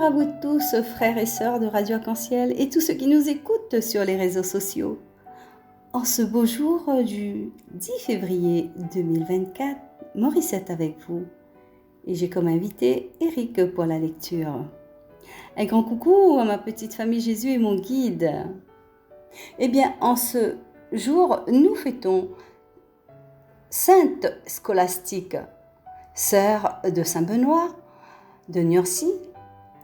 Bonjour à vous tous, frères et sœurs de Radio Arc-en-Ciel et tous ceux qui nous écoutent sur les réseaux sociaux. En ce beau jour du 10 février 2024, Maurice est avec vous et j'ai comme invité Eric pour la lecture. Un grand coucou à ma petite famille, Jésus est mon guide. Eh bien, en ce jour, nous fêtons Sainte Scolastique, sœur de Saint-Benoît de Nursie.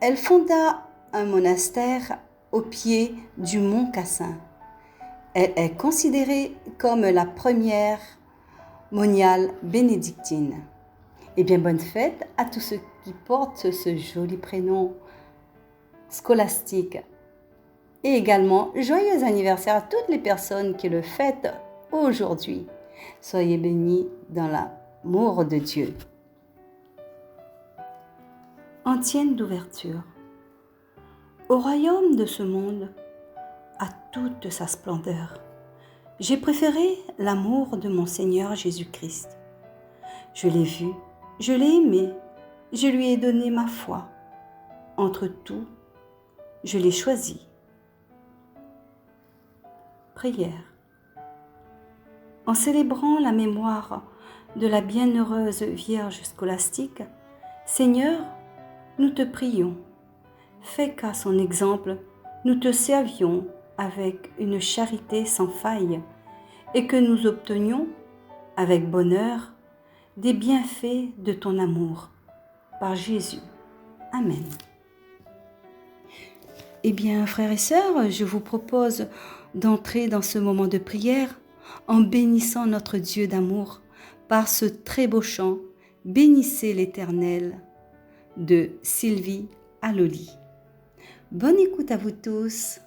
Elle fonda un monastère au pied du mont Cassin. Elle est considérée comme la première moniale bénédictine. Eh bien, bonne fête à tous ceux qui portent ce joli prénom scolastique. Et également, joyeux anniversaire à toutes les personnes qui le fêtent aujourd'hui. Soyez bénis dans l'amour de Dieu. Antienne d'ouverture. Au royaume de ce monde, à toute sa splendeur, j'ai préféré l'amour de mon Seigneur Jésus-Christ. Je l'ai vu, je l'ai aimé, je lui ai donné ma foi. Entre tout, je l'ai choisi. Prière. En célébrant la mémoire de la bienheureuse Vierge scolastique, Seigneur, nous te prions, fais qu'à son exemple, nous te servions avec une charité sans faille et que nous obtenions, avec bonheur, des bienfaits de ton amour. Par Jésus. Amen. Eh bien, frères et sœurs, je vous propose d'entrer dans ce moment de prière en bénissant notre Dieu d'amour par ce très beau chant « Bénissez l'Éternel » de Sylvie Alloli. Bonne écoute à vous tous.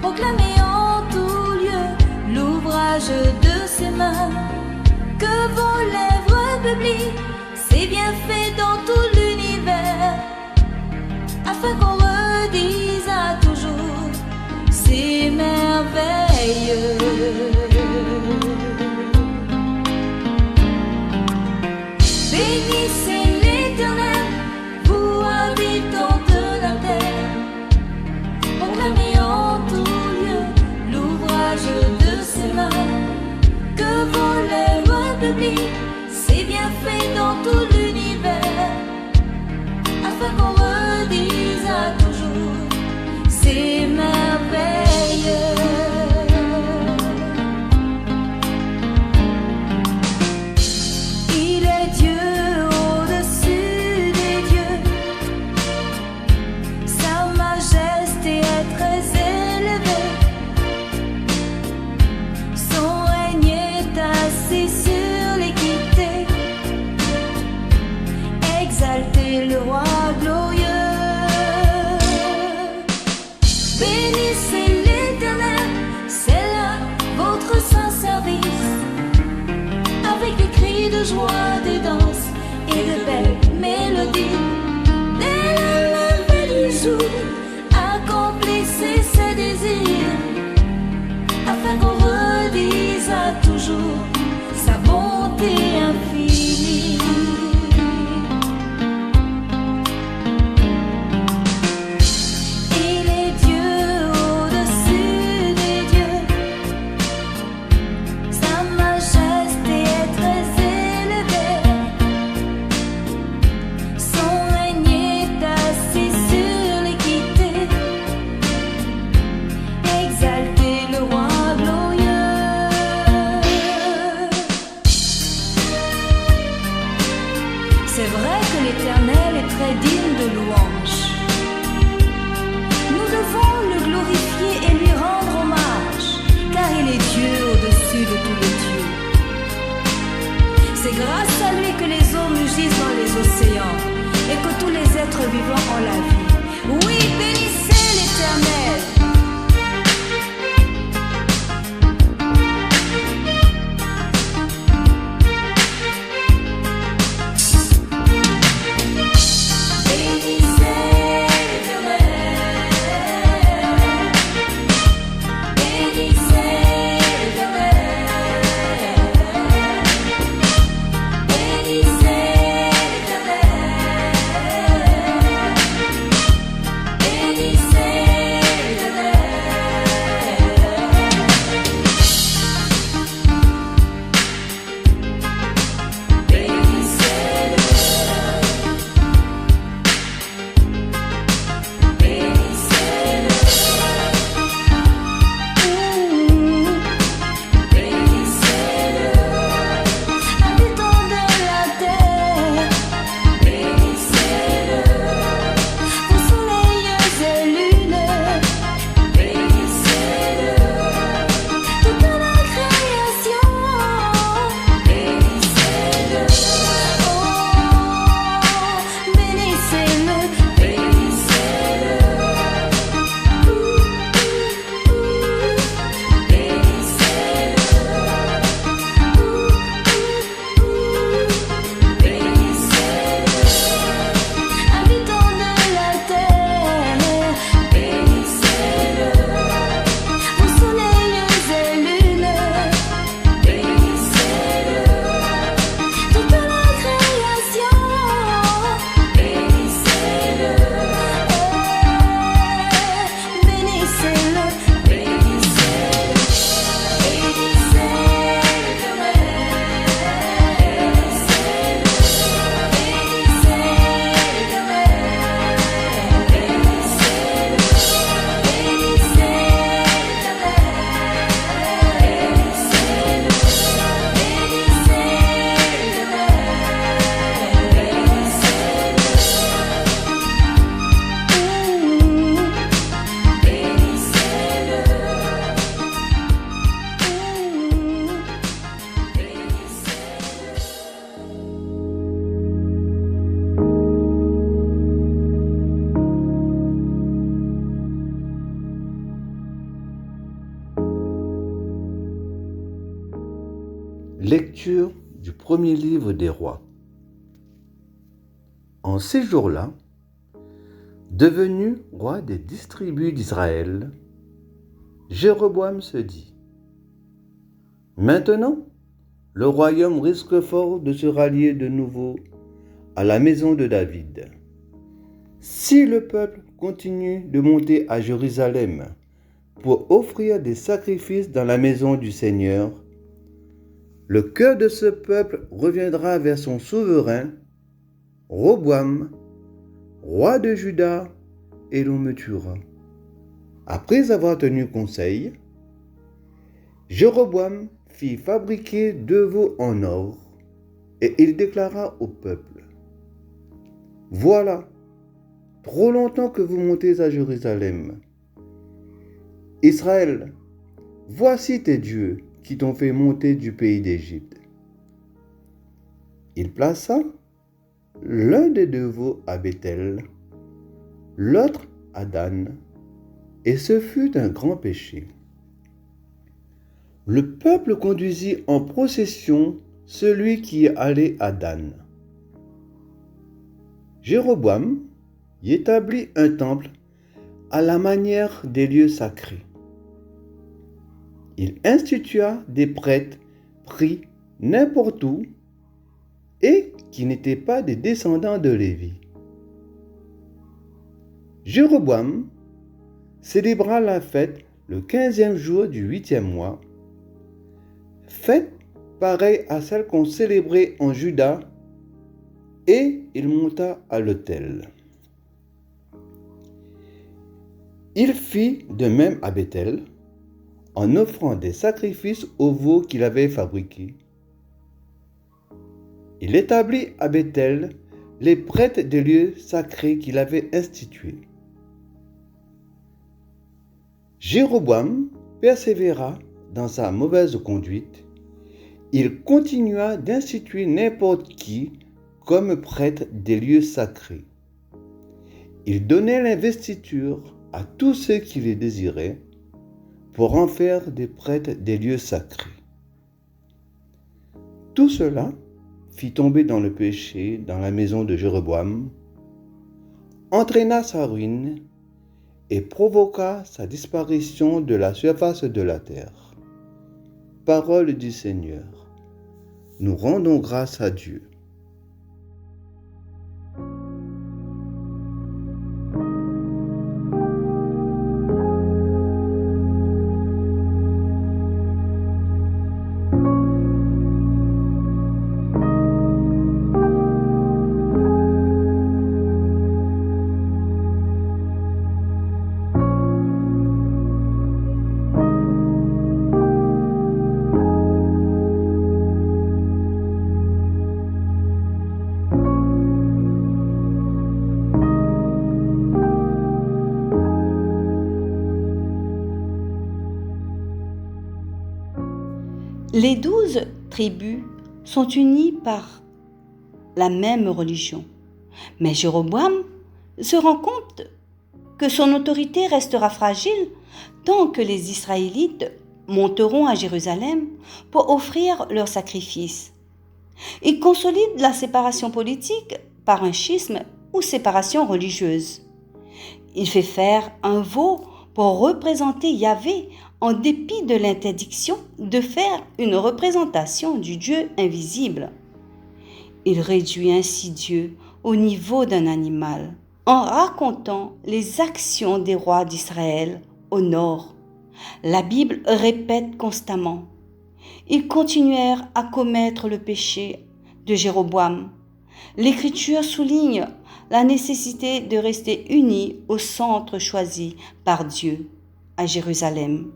Proclamez en tout lieu l'ouvrage de ses mains, que vos lèvres publient ses bienfaits dans tout l'univers, afin qu'on redise à toujours ses merveilles. Bénissez l'Éternel, vous habitants de la terre, proclamez en tout de ses mains, que vos lèvres publient ses bienfaits dans tout l'univers, afin qu'on redise à toujours ses merveilles. Il est Dieu au-dessus des dieux, sa majesté est très élevée. Sur l'équité, exaltez le roi glorieux. Bénissez l'Éternel, c'est là votre saint service, avec des cris de joie, des danses et de belles mélodies. Dès le lever du jour, accomplissez ses désirs, afin qu'on redise à toujours sa bonté infinie. Il est Dieu au-dessus des dieux, sa majesté est très élevée, son règne est assis sur l'équité, exaltez le roi glorieux. C'est vrai que l'Éternel est très digne de louange. Nous devons le glorifier et lui rendre hommage, car il est Dieu au-dessus de tous les dieux. C'est grâce à lui que les eaux mugissent dans les océans et que tous les êtres vivants ont la vie. Oui, bénissez l'Éternel. Lecture du premier livre des rois. En ces jours-là, devenu roi des 10 tribus d'Israël, Jéroboam se dit : Maintenant, le royaume risque fort de se rallier de nouveau à la maison de David. Si le peuple continue de monter à Jérusalem pour offrir des sacrifices dans la maison du Seigneur, le cœur de ce peuple reviendra vers son souverain, Roboam, roi de Juda, et l'on me tuera. Après avoir tenu conseil, Jéroboam fit fabriquer 2 veaux en or, et il déclara au peuple : Voilà, trop longtemps que vous montez à Jérusalem. Israël, voici tes dieux qui t'ont fait monter du pays d'Égypte. Il plaça l'un des 2 veaux à Béthel, l'autre à Dan, et ce fut un grand péché. Le peuple conduisit en procession celui qui allait à Dan. Jéroboam y établit un temple à la manière des lieux sacrés. Il institua des prêtres pris n'importe où et qui n'étaient pas des descendants de Lévi. Jéroboam célébra la fête le 15e jour du 8e mois, fête pareille à celle qu'on célébrait en Juda, et il monta à l'autel. Il fit de même à Béthel, en offrant des sacrifices aux veaux qu'il avait fabriqués. Il établit à Béthel les prêtres des lieux sacrés qu'il avait institués. Jéroboam persévéra dans sa mauvaise conduite. Il continua d'instituer n'importe qui comme prêtre des lieux sacrés. Il donnait l'investiture à tous ceux qui les désiraient pour en faire des prêtres des lieux sacrés. Tout cela fit tomber dans le péché dans la maison de Jéroboam, entraîna sa ruine et provoqua sa disparition de la surface de la terre. Parole du Seigneur. Nous rendons grâce à Dieu. Les 12 tribus sont unies par la même religion. Mais Jéroboam se rend compte que son autorité restera fragile tant que les Israélites monteront à Jérusalem pour offrir leurs sacrifices. Il consolide la séparation politique par un schisme ou séparation religieuse. Il fait faire un veau pour représenter Yahvé en dépit de l'interdiction de faire une représentation du Dieu invisible. Il réduit ainsi Dieu au niveau d'un animal en racontant les actions des rois d'Israël au nord. La Bible répète constamment: ils continuèrent à commettre le péché de Jéroboam. L'Écriture souligne la nécessité de rester unis au centre choisi par Dieu, à Jérusalem.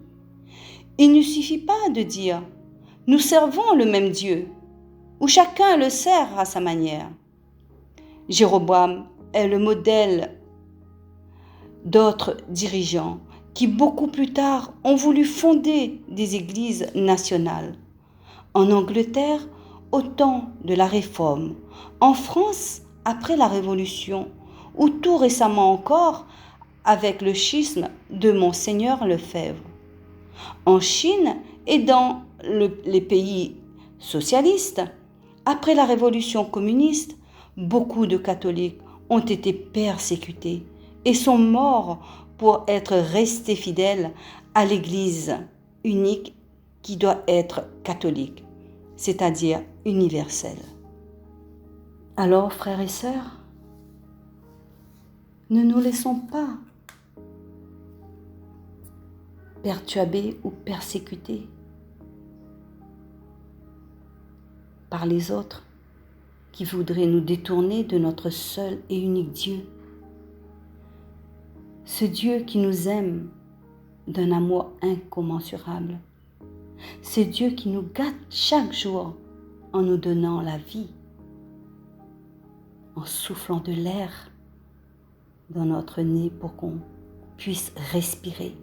Il ne suffit pas de dire « nous servons le même Dieu » ou chacun le sert à sa manière. Jéroboam est le modèle d'autres dirigeants qui beaucoup plus tard ont voulu fonder des églises nationales. En Angleterre, au temps de la Réforme, en France, après la Révolution, ou tout récemment encore avec le schisme de Monseigneur Lefebvre. En Chine et dans les pays socialistes, après la révolution communiste, beaucoup de catholiques ont été persécutés et sont morts pour être restés fidèles à l'Église unique qui doit être catholique, c'est-à-dire universelle. Alors, frères et sœurs, ne nous laissons pas perturbés ou persécutés par les autres qui voudraient nous détourner de notre seul et unique Dieu. Ce Dieu qui nous aime d'un amour incommensurable. Ce Dieu qui nous gâte chaque jour en nous donnant la vie, en soufflant de l'air dans notre nez pour qu'on puisse respirer,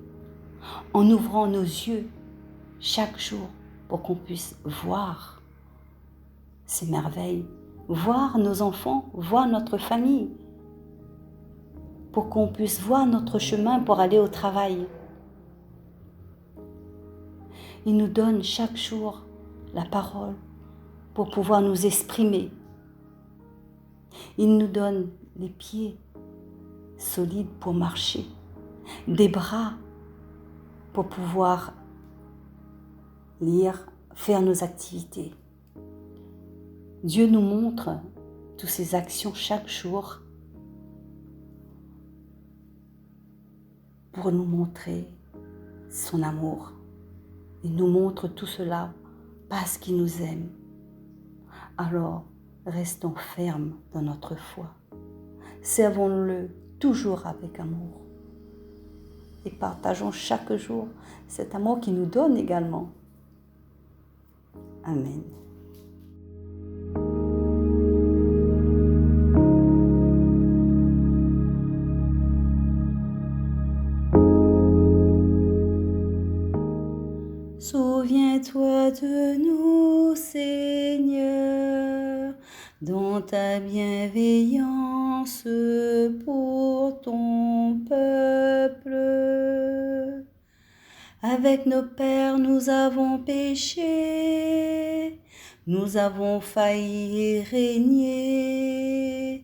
en ouvrant nos yeux chaque jour pour qu'on puisse voir ces merveilles, voir nos enfants, voir notre famille, pour qu'on puisse voir notre chemin pour aller au travail. Il nous donne chaque jour la parole pour pouvoir nous exprimer. Il nous donne les pieds solides pour marcher, des bras pour pouvoir lire, faire nos activités. Dieu nous montre toutes ces actions chaque jour pour nous montrer son amour. Il nous montre tout cela parce qu'il nous aime. Alors, restons fermes dans notre foi. Servons-le toujours avec amour. Et partageons chaque jour cet amour qu'il nous donne également. Amen. Souviens-toi de nous, Seigneur, dans ta bienveillance. bienveillance pour ton peuple. Avec nos pères, nous avons péché, nous avons failli régner.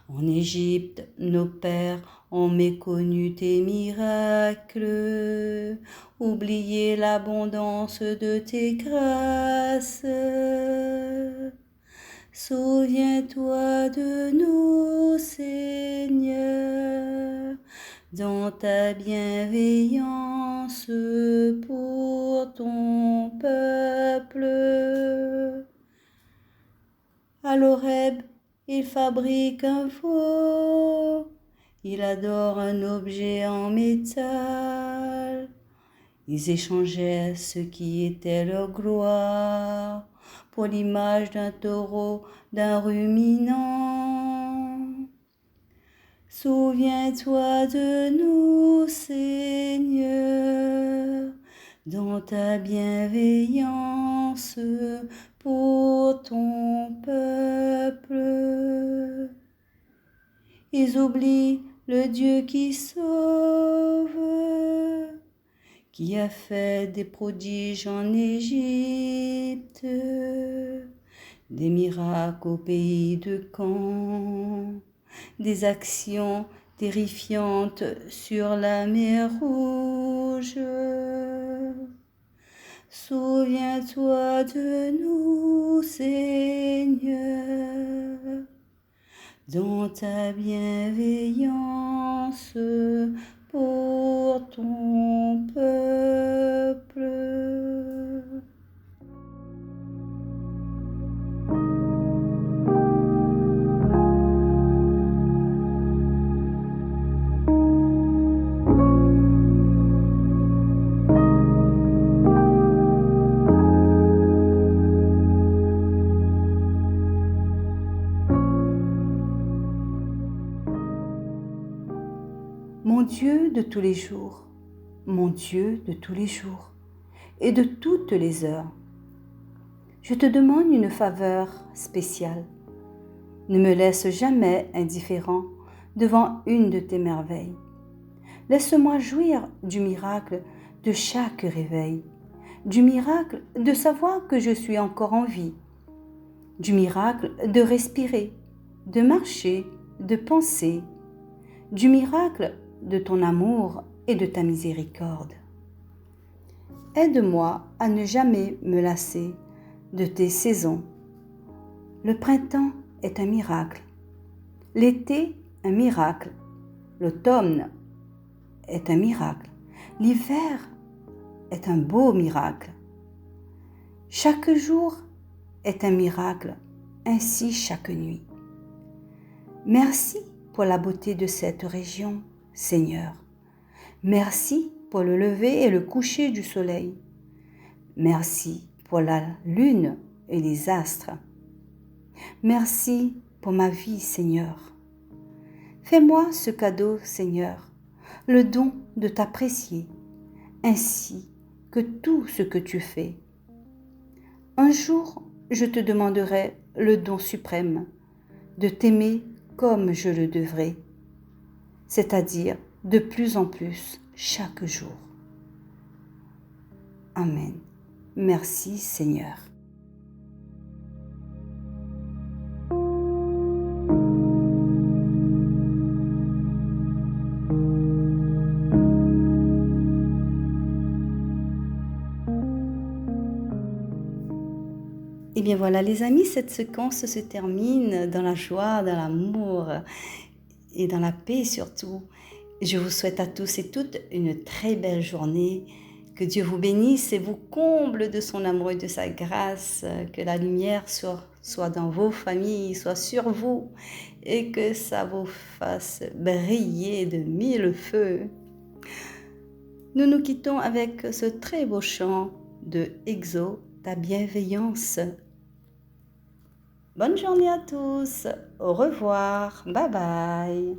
En Égypte, nos pères ont méconnu tes miracles, oublié l'abondance de tes grâces. Souviens-toi de nous, Seigneur, dans ta bienveillance pour ton peuple. À l'Horeb, il fabrique un veau, il adore un objet en métal. Ils échangeaient ce qui était leur gloire pour l'image d'un taureau, d'un ruminant. Souviens-toi de nous, Seigneur, dans ta bienveillance pour ton peuple. Ils oublient le Dieu qui sauve, qui a fait des prodiges en Égypte, des miracles au pays de Can, des actions terrifiantes sur la mer Rouge. Souviens-toi de nous, Seigneur, dans ta bienveillance pour ton peuple. Mon Dieu de tous les jours, mon Dieu de tous les jours et de toutes les heures, je te demande une faveur spéciale. Ne me laisse jamais indifférent devant une de tes merveilles. Laisse-moi jouir du miracle de chaque réveil, du miracle de savoir que je suis encore en vie, du miracle de respirer, de marcher, de penser, du miracle de ton amour et de ta miséricorde. Aide-moi à ne jamais me lasser de tes saisons. Le printemps est un miracle, l'été un miracle, l'automne est un miracle, l'hiver est un beau miracle. Chaque jour est un miracle, ainsi chaque nuit. Merci pour la beauté de cette région, Seigneur. Merci pour le lever et le coucher du soleil. Merci pour la lune et les astres. Merci pour ma vie, Seigneur. Fais-moi ce cadeau, Seigneur, le don de t'apprécier, ainsi que tout ce que tu fais. Un jour, je te demanderai le don suprême de t'aimer comme je le devrais, c'est-à-dire de plus en plus chaque jour. Amen. Merci Seigneur. Et bien voilà les amis, cette séquence se termine dans la joie, dans l'amour et dans la paix surtout. Je vous souhaite à tous et toutes une très belle journée. Que Dieu vous bénisse et vous comble de son amour et de sa grâce. Que la lumière soit dans vos familles, soit sur vous et que ça vous fasse briller de mille feux. Nous nous quittons avec ce très beau chant de Exo, ta bienveillance. Bonne journée à tous. Au revoir. Bye bye.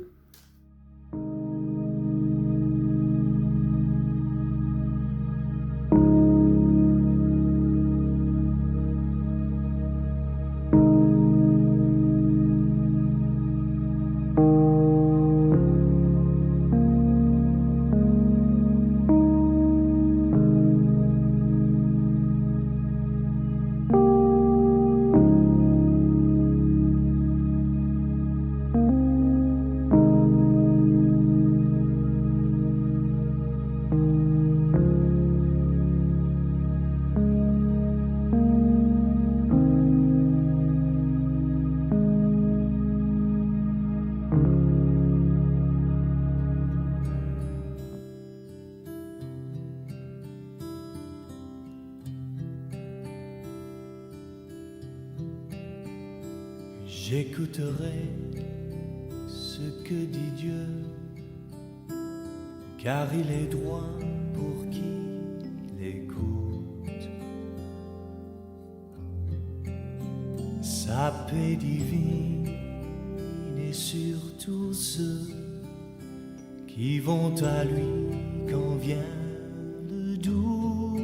J'écouterai ce que dit Dieu, car il est droit pour qui l'écoute. Sa paix divine est sur tous ceux qui vont à lui quand vient le doute.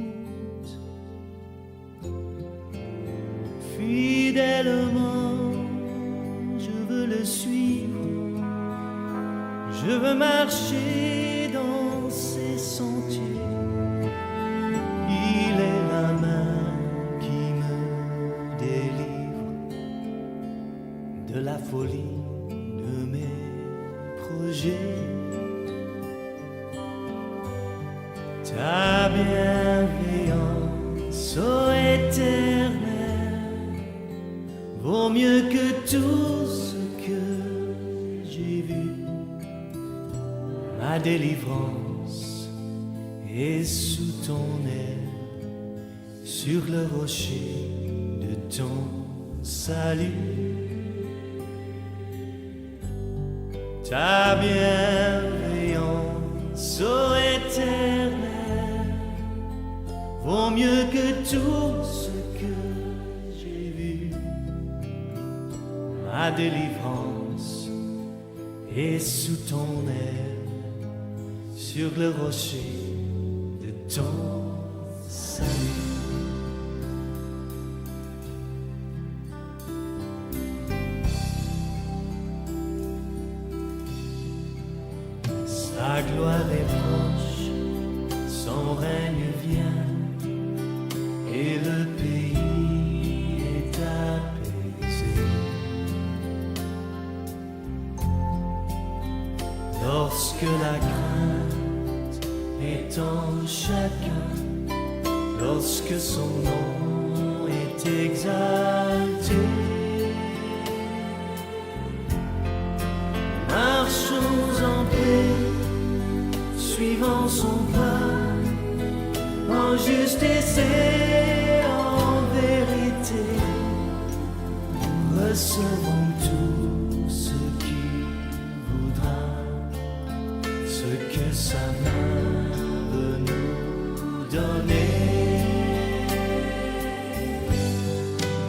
Fidèlement, je veux le suivre, je veux marcher dans ses sentiers. Il est la main qui me délivre de la folie de mes projets. Ta bienveillance, ô Éternel, vaut mieux que tout ce que j'ai vu. Ma délivrance est sous ton aile, sur le rocher de ton salut. Ta bienveillance, ô Éternel, vaut mieux que tout ce que j'ai vu. Ma délivrance est sous ton aile, sur le rocher de ton salut. Sa gloire est proche, son règne vient, et le pays est apaisé. Lorsque la crainte est en chacun, lorsque son nom est exalté, marchons en paix, suivant son pas, en justice et en vérité. Recevons tout ce qu'il voudra, ce que sa main veut nous donner.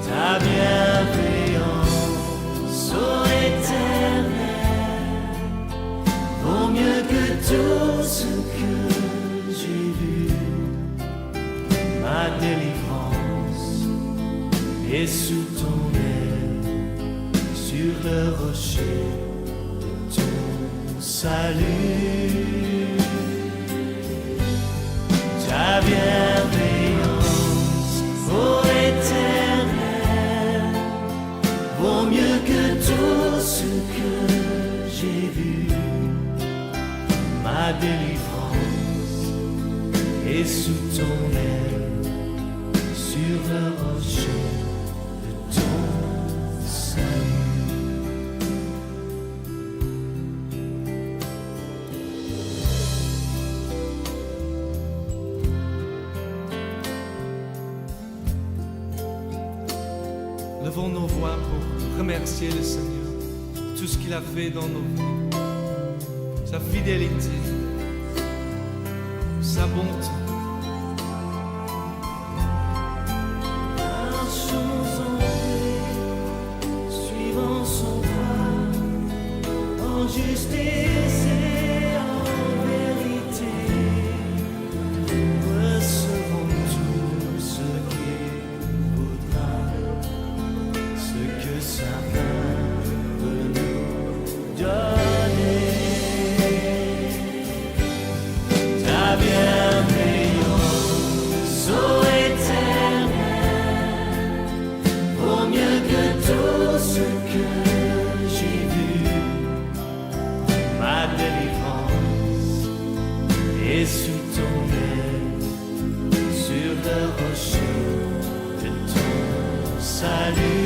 Ta bienveillance, ô Éternel, vaut mieux que tout ce que j'ai vu. Ma délivrance est sous ton aile, sur le rocher de ton salut. Ta bienveillance, ô Éternel, vaut mieux que tout ce que j'ai vu. Ma délivrance est sous ton aile, sur le rocher de ton salut. Levons nos voix pour remercier le Seigneur pour tout ce qu'il a fait dans nos vies, sa fidélité, sa bonté. Marchons en paix, suivant son pas, en justice et en vérité. Recevons tout ce qu'il voudra, ce que sa main veut nous donner. Ta bienveillance, ô Éternel, vaut mieux que tout ce que j'ai vu. Ma délivrance est sous ton aile, sur le rocher de ton salut.